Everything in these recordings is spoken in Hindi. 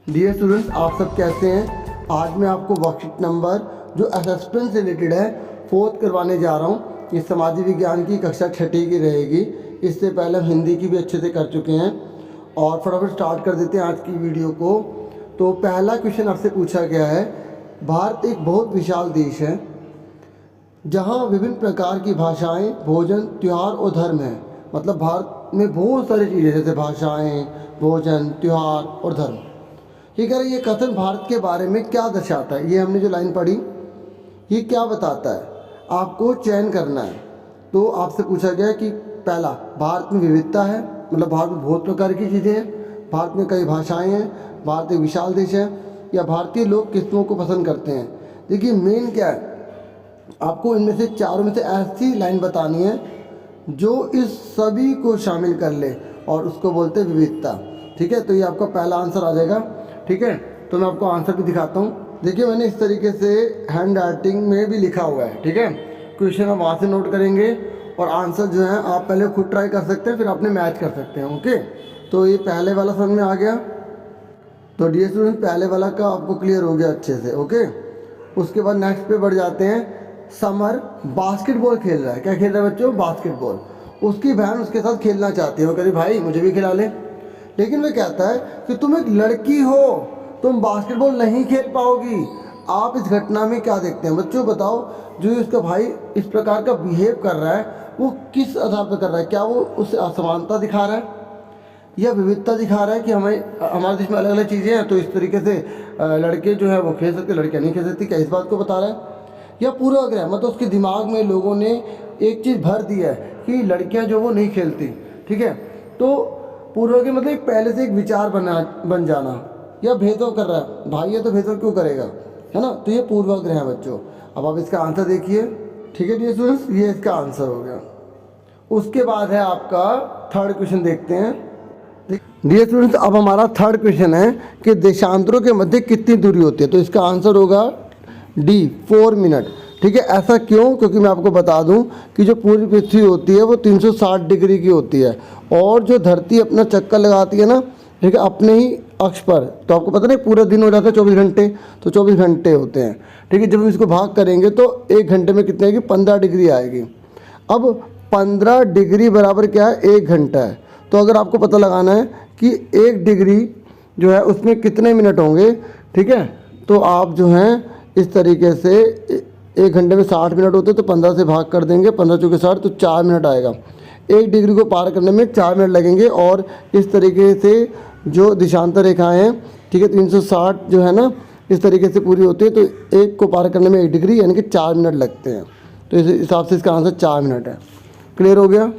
डियर स्टूडेंट्स, आप सब कैसे हैं। आज मैं आपको वर्कशीट नंबर जो असेसमेंट से रिलेटेड है फोर्थ करवाने जा रहा हूँ। ये समाजी विज्ञान की कक्षा छठी की रहेगी। इससे पहले हम हिंदी की भी अच्छे से कर चुके हैं और फटाफट स्टार्ट कर देते हैं आज की वीडियो को। तो पहला क्वेश्चन आपसे पूछा गया है, भारत एक बहुत विशाल देश है जहाँ विभिन्न प्रकार की भाषाएँ, भोजन, त्यौहार और धर्म हैं। मतलब भारत में बहुत सारी चीज़ें जैसे भाषाएँ, भोजन, त्यौहार और धर्म। ये कह रहे ये कथन भारत के बारे में क्या दर्शाता है। ये हमने जो लाइन पढ़ी ये क्या बताता है, आपको चयन करना है। तो आपसे पूछा गया कि पहला, भारत में विविधता है, मतलब भारत में बहुत प्रकार की चीज़ें हैं, भारत में कई भाषाएं हैं, भारत एक विशाल देश है, या भारतीय लोग किस्मों को पसंद करते हैं। देखिए मेन क्या है, आपको इनमें से चारों में से ऐसी लाइन बतानी है जो इस सभी को शामिल कर ले और उसको बोलते हैं विविधता। ठीक है, तो ये आपका पहला आंसर आ जाएगा। ठीक है, तो मैं आपको आंसर भी दिखाता हूँ। देखिए मैंने इस तरीके से हैंड राइटिंग में भी लिखा हुआ है। ठीक है, क्वेश्चन आप वहाँ से नोट करेंगे और आंसर जो है आप पहले खुद ट्राई कर सकते हैं, फिर आपने मैच कर सकते हैं। ओके, तो ये पहले वाला समझ में आ गया। तो डियर स्टूडेंट, पहले वाला का आपको क्लियर हो गया अच्छे से। ओके, उसके बाद नेक्स्ट पे बढ़ जाते हैं। समर बास्केटबॉल खेल रहा है। क्या खेल रहा है बच्चों? बास्केटबॉल। उसकी बहन उसके साथ खेलना चाहती है। वो कह रही भाई मुझे भी खिला ले, लेकिन वह कहता है कि तुम एक लड़की हो, तुम बास्केटबॉल नहीं खेल पाओगी। आप इस घटना में क्या देखते हैं बच्चों? बताओ, जो उसका भाई इस प्रकार का बिहेव कर रहा है वो किस आधार पर कर रहा है? क्या वो उससे असमानता दिखा रहा है या विविधता दिखा रहा है कि हमारे देश में अलग अलग चीज़ें हैं तो इस तरीके से लड़के जो है वो खेल सकते, लड़कियाँ नहीं खेल सकती? क्या इस बात को बता रहा है? या पूर्वाग्रह, मतलब उसके दिमाग में लोगों ने एक चीज़ भर दी है कि लड़कियां जो वो नहीं खेलती। ठीक है, तो पूर्वाग्रह मतलब पहले से एक विचार बन जाना, या भेदभाव कर रहा है। भाई ये तो भेदभाव क्यों करेगा, है ना? तो ये पूर्वाग्रह है बच्चों। अब आप इसका आंसर देखिए। ठीक है डियर स्टूडेंट्स, ये इसका आंसर हो गया। उसके बाद है आपका थर्ड क्वेश्चन, देखते हैं। डियर स्टूडेंट्स, अब हमारा थर्ड क्वेश्चन है कि देशांतरों के मध्य कितनी दूरी होती है। तो इसका आंसर होगा डी, 4 मिनट। ठीक है, ऐसा क्यों? क्योंकि मैं आपको बता दूं कि जो पूरी पृथ्वी होती है वो 360 डिग्री की होती है और जो धरती अपना चक्कर लगाती है ना, ठीक है, अपने ही अक्ष पर, तो आपको पता नहीं पूरा दिन हो जाता है 24 घंटे, तो 24 घंटे होते हैं। ठीक है, जब हम इसको भाग करेंगे तो 1 घंटे में कितने आएगी? 15 डिग्री आएगी। अब 15 डिग्री बराबर क्या है? 1 घंटा है। तो अगर आपको पता लगाना है कि 1 डिग्री जो है उसमें कितने मिनट होंगे, ठीक है, तो आप जो हैं इस तरीके से 1 घंटे में 60 मिनट होते हैं, तो 15 से भाग कर देंगे, 15 चौके 60, तो 4 मिनट आएगा। 1 डिग्री को पार करने में 4 मिनट लगेंगे। और इस तरीके से जो दिशांतर रेखाएं हैं, ठीक है, 360 जो है ना इस तरीके से पूरी होती है, तो 1 को पार करने में 1 डिग्री यानी कि 4 मिनट लगते हैं। तो इस हिसाब से इसका आंसर 4 मिनट है। क्लियर हो गया?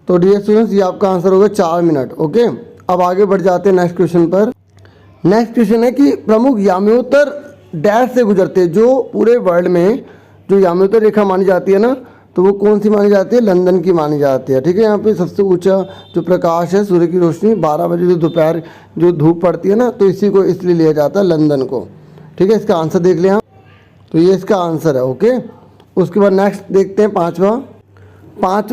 तो डियर स्टूडेंट्स, ये आपका आंसर होगा 4 मिनट। ओके, अब आगे बढ़ जाते हैं नेक्स्ट क्वेश्चन पर। नेक्स्ट क्वेश्चन है कि प्रमुख याम्योत्तर डैश से गुजरते हैं। जो पूरे वर्ल्ड में जो याम्योत्तर रेखा मानी जाती है ना, तो वो कौन सी मानी जाती है? लंदन की मानी जाती है। ठीक है, यहाँ पे सबसे ऊंचा जो प्रकाश है, सूर्य की रोशनी 12 बजे जो दोपहर जो धूप पड़ती है ना, तो इसी को इसलिए लिया जाता है लंदन को। ठीक है, इसका आंसर देख लें आप, तो ये इसका आंसर है। ओके, उसके बाद नेक्स्ट देखते हैं पाँचवा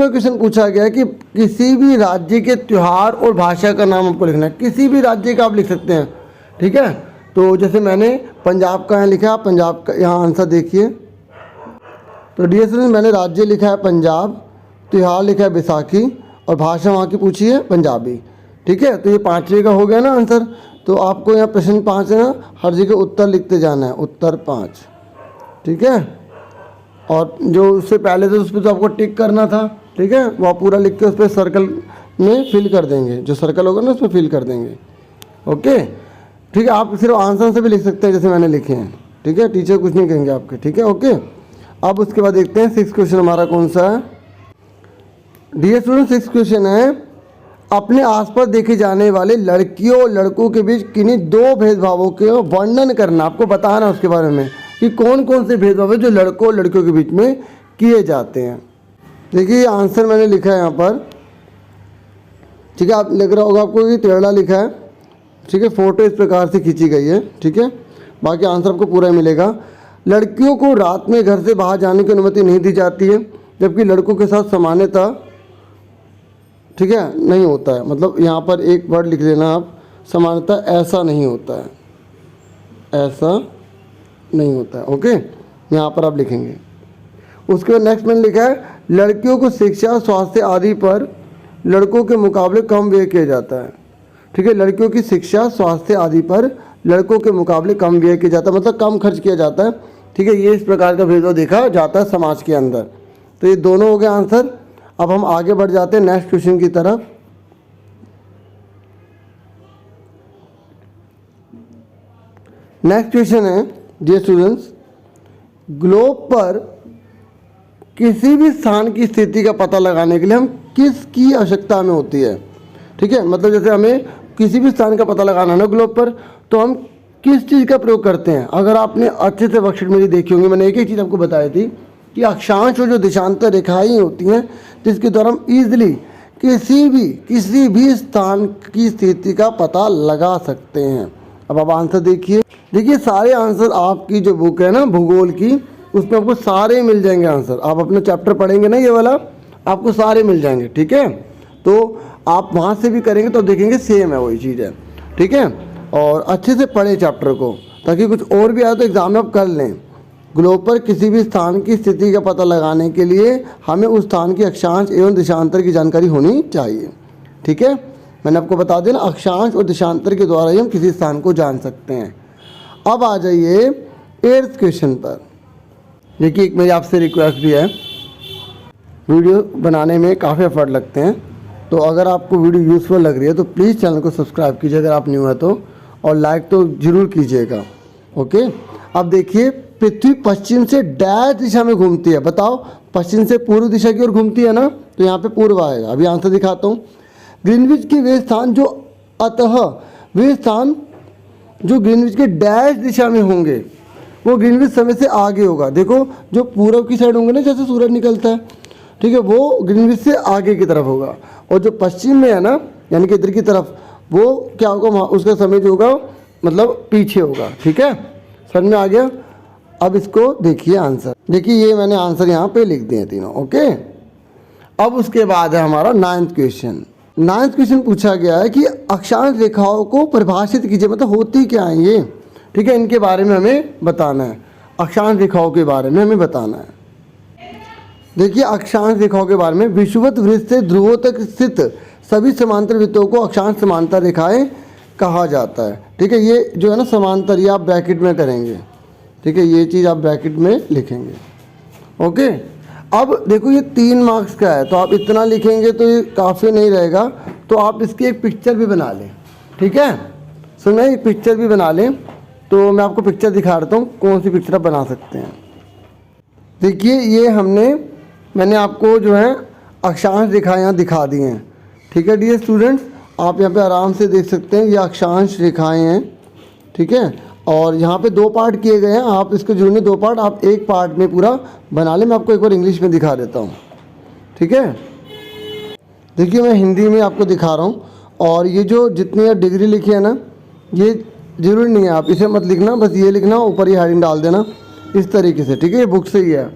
क्वेश्चन पूछा गया है कि किसी भी राज्य के त्यौहार और भाषा का नाम आपको लिखना है। किसी भी राज्य का आप लिख सकते हैं। ठीक है, तो जैसे मैंने पंजाब का यहाँ लिखा है, पंजाब का यहाँ आंसर देखिए। तो डियर स्टूडेंट, मैंने राज्य लिखा है पंजाब, त्यौहार लिखा है बैसाखी और भाषा वहाँ की पूछी है पंजाबी। ठीक है, तो ये 5वें का हो गया ना आंसर। तो आपको यहाँ प्रश्न 5 है ना, हर जगह उत्तर लिखते जाना है, उत्तर 5। ठीक है, और जो उससे पहले तो उस पर तो आपको टिक करना था। ठीक है, वो आप पूरा लिख के उस पर सर्कल में फिल कर देंगे, जो सर्कल होगा ना उसमें फिल कर देंगे। ओके, ठीक है, आप सिर्फ आंसर से भी लिख सकते हैं जैसे मैंने लिखे हैं। ठीक है, टीचर कुछ नहीं कहेंगे आपके। ठीक है, ओके। अब उसके बाद देखते हैं 6th क्वेश्चन हमारा कौन सा है। डियर स्टूडेंट, 6th क्वेश्चन है, अपने आसपास देखे जाने वाले लड़कियों और लड़कों के बीच किन्हीं 2 भेदभावों के वर्णन करना। आपको बताना उसके बारे में कि कौन कौन से भेदभाव है जो लड़कों और लड़कियों के बीच में किए जाते हैं। देखिए आंसर मैंने लिखा है यहाँ पर। ठीक है, आप लग रहा होगा आपको कि टेढ़ा लिखा है। ठीक है, फोटो इस प्रकार से खींची गई है। ठीक है, बाकी आंसर आपको पूरा मिलेगा। लड़कियों को रात में घर से बाहर जाने की अनुमति नहीं दी जाती है, जबकि लड़कों के साथ समानता, ठीक है, नहीं होता है। मतलब यहाँ पर एक वर्ड लिख लेना आप, सामान्यतः ऐसा नहीं होता है, ऐसा नहीं होता है। ओके, यहाँ पर आप लिखेंगे। उसके बाद नेक्स्ट मैंने लिखा है लड़कियों को शिक्षा, स्वास्थ्य आदि पर लड़कों के मुकाबले कम व्यय किया जाता है। ठीक है, लड़कियों की शिक्षा, स्वास्थ्य आदि पर लड़कों के मुकाबले कम व्यय किया जाता है, मतलब कम खर्च किया जाता है। ठीक है, ये इस प्रकार का भेदभाव देखा जाता है समाज के अंदर। तो ये दोनों हो गए आंसर। अब हम आगे बढ़ जाते हैं नेक्स्ट क्वेश्चन की तरफ। नेक्स्ट क्वेश्चन है डियर स्टूडेंट्स, ग्लोब पर किसी भी स्थान की स्थिति का पता लगाने के लिए हम किसकी आवश्यकता हमें होती है। ठीक है, मतलब जैसे हमें किसी भी स्थान का पता लगाना है ना ग्लोब पर, तो हम किस चीज़ का प्रयोग करते हैं। अगर आपने अच्छे से वर्कशीट मेरी देखी होंगी, मैंने एक चीज़ आपको बताई थी कि अक्षांश और जो देशांतर रेखाएं होती हैं जिसके द्वारा हम ईजिली किसी भी स्थान की स्थिति का पता लगा सकते हैं। अब आप आंसर देखिए सारे आंसर आपकी जो बुक है ना भूगोल की, उसमें आपको सारे मिल जाएंगे आंसर। आप अपने चैप्टर पढ़ेंगे ना ये वाला, आपको सारे मिल जाएंगे। ठीक है, तो आप वहाँ से भी करेंगे तो देखेंगे सेम है, वही चीज़ है। ठीक है, और अच्छे से पढ़ें चैप्टर को, ताकि कुछ और भी आए तो एग्ज़ाम में आप कर लें। ग्लोब पर किसी भी स्थान की स्थिति का पता लगाने के लिए हमें उस स्थान की अक्षांश एवं देशांतर की जानकारी होनी चाहिए। ठीक है, मैंने आपको बता दिया ना, अक्षांश और देशांतर के द्वारा ही हम किसी स्थान को जान सकते हैं। अब आ जाइए 8th क्वेश्चन पर। देखिए एक मेरी आपसे रिक्वेस्ट भी है, वीडियो बनाने में काफ़ी एफर्ट लगते हैं, तो अगर आपको वीडियो यूज़फुल लग रही है तो प्लीज़ चैनल को सब्सक्राइब कीजिए अगर आप न्यू है तो, और लाइक तो ज़रूर कीजिएगा। ओके, अब देखिए पृथ्वी पश्चिम से डैश दिशा में घूमती है। बताओ, पश्चिम से पूर्व दिशा की ओर घूमती है ना, तो यहाँ पे पूर्व आएगा। अभी आंसर दिखाता हूँ। ग्रीनविच के वे स्थान जो वे स्थान जो ग्रीनविच के डैश दिशा में होंगे वो ग्रीनविच समय से आगे होगा। देखो जो पूर्व की साइड होंगे ना, जैसे सूरज निकलता है, ठीक है, वो ग्रीनविच से आगे की तरफ होगा, और जो पश्चिम में है ना, यानी कि इधर की तरफ, वो क्या होगा, उसका समय जो होगा मतलब पीछे होगा। ठीक है, समझ में आ गया। अब इसको देखिए आंसर, देखिए ये मैंने आंसर यहाँ पे लिख दिए तीनों। ओके, अब उसके बाद है हमारा 9th क्वेश्चन। 9th क्वेश्चन पूछा गया है कि अक्षांश रेखाओं को परिभाषित कीजिए, मतलब होती क्या है ये। ठीक है, इनके बारे में हमें बताना है, अक्षांश रेखाओं के बारे में हमें बताना है। देखिए अक्षांश रेखाओं के बारे में, विषुवत वृत्त से ध्रुवों तक स्थित सभी समांतर वृत्तों को अक्षांश समांतर रेखाएं कहा जाता है। ठीक है, ये जो है ना समांतर, ये आप ब्रैकेट में करेंगे। ठीक है, ये चीज़ आप ब्रैकेट में लिखेंगे। ओके, अब देखो ये 3 मार्क्स का है, तो आप इतना लिखेंगे तो ये काफ़ी नहीं रहेगा, तो आप इसकी एक पिक्चर भी बना लें। ठीक है, सुनिए एक पिक्चर भी बना लें। तो मैं आपको पिक्चर दिखा देता हूँ, कौन सी पिक्चर आप बना सकते हैं। देखिए ये मैंने आपको जो है अक्षांश रेखाएं यहाँ दिखा दी हैं। ठीक है डियर स्टूडेंट्स, आप यहाँ पे आराम से देख सकते हैं, ये अक्षांश रेखाएं हैं। ठीक है, और यहाँ पे 2 पार्ट किए गए हैं, आप इसको जुड़ने 2 पार्ट, आप एक पार्ट में पूरा बना लें। मैं आपको एक बार इंग्लिश में दिखा देता हूँ। ठीक है, देखिए मैं हिंदी में आपको दिखा रहा हूँ, और ये जो जितनी डिग्री लिखी है ना, ये ज़रूरी नहीं है, आप इसे मत लिखना, बस ये लिखना, ऊपर ही हेडिंग डाल देना इस तरीके से। ठीक है, ये बुक से ही है।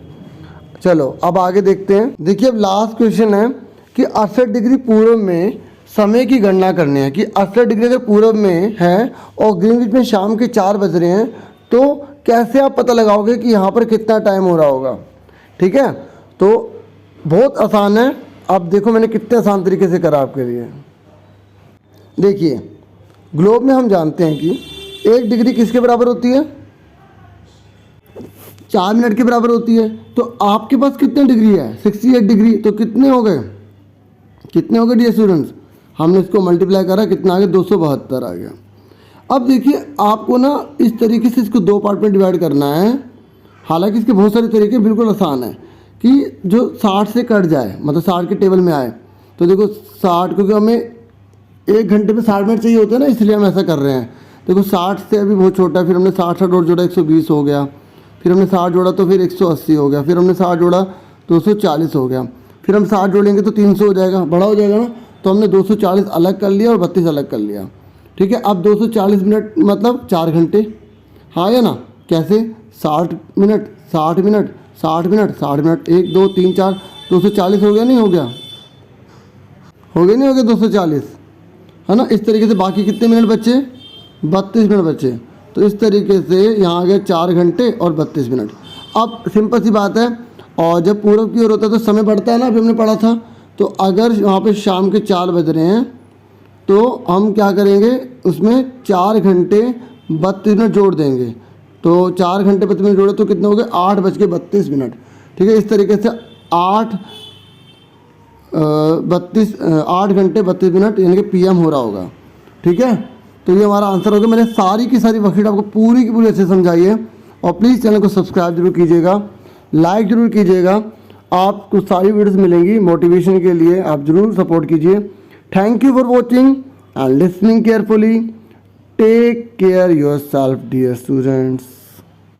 चलो अब आगे देखते हैं। देखिए अब लास्ट क्वेश्चन है कि 68 डिग्री पूर्व में समय की गणना करनी है, कि 68 डिग्री अगर पूर्व में है और ग्रीनविच में शाम के 4 बज रहे हैं, तो कैसे आप पता लगाओगे कि यहाँ पर कितना टाइम हो रहा होगा। ठीक है, तो बहुत आसान है। अब देखो मैंने कितने आसान तरीके से करा आपके लिए। देखिए ग्लोब में हम जानते हैं कि 1 डिग्री किसके बराबर होती है, 4 मिनट के बराबर होती है। तो आपके पास कितने डिग्री है, 68 डिग्री, तो कितने हो गए डियर स्टूडेंट्स, हमने इसको मल्टीप्लाई करा, कितना आ गया, 272 आ गया। अब देखिए आपको ना इस तरीके से इसको 2 पार्ट में डिवाइड करना है। हालांकि इसके बहुत सारे तरीके, बिल्कुल आसान है कि जो 60 से कट जाए, मतलब 60 के टेबल में आए। तो देखो 60, क्योंकि हमें 1 घंटे में 60 मिनट चाहिए होते हैं ना, इसलिए हम ऐसा कर रहे हैं। देखो 60 से अभी बहुत छोटा है, फिर हमने 60 और जोड़ा 120 हो गया, फिर हमने 60 जोड़ा तो फिर 180 हो गया, फिर हमने 60 जोड़ा 240 हो गया, फिर हम 60 जोड़ेंगे तो 300 हो जाएगा, बड़ा हो जाएगा ना। तो हमने 240 अलग कर लिया और 32 अलग कर लिया। ठीक है, अब 240 मिनट मतलब 4 घंटे, हाँ या ना। कैसे, 60 मिनट 60 मिनट 60 मिनट 60 मिनट, 1 2 3 4, 240 हो गया, नहीं हो गया, नहीं हो गया 240। है ना। इस तरीके से बाकी कितने मिनट बचे, 32 मिनट बचे। तो इस तरीके से यहाँ आ गए 4 घंटे और 32 मिनट। अब सिंपल सी बात है, और जब पूरब की ओर होता है तो समय बढ़ता है ना, अभी हमने पढ़ा था। तो अगर वहाँ पे शाम के 4 बज रहे हैं तो हम क्या करेंगे, उसमें 4 घंटे 32 मिनट जोड़ देंगे। तो 4 घंटे 32 मिनट जोड़े तो कितने हो गए, 8:32 मिनट। ठीक है, इस तरीके से 8 घंटे 32 मिनट यानी कि PM हो रहा होगा। ठीक है, तो ये हमारा आंसर हो गया। मैंने सारी की सारी वर्कशीट आपको पूरी की पूरी अच्छे समझाई है। और प्लीज़ चैनल को सब्सक्राइब जरूर कीजिएगा, लाइक ज़रूर कीजिएगा। आपको सारी वीडियोस मिलेंगी मोटिवेशन के लिए, आप ज़रूर सपोर्ट कीजिए। Thank you for watching and listening carefully. Take care yourself dear students.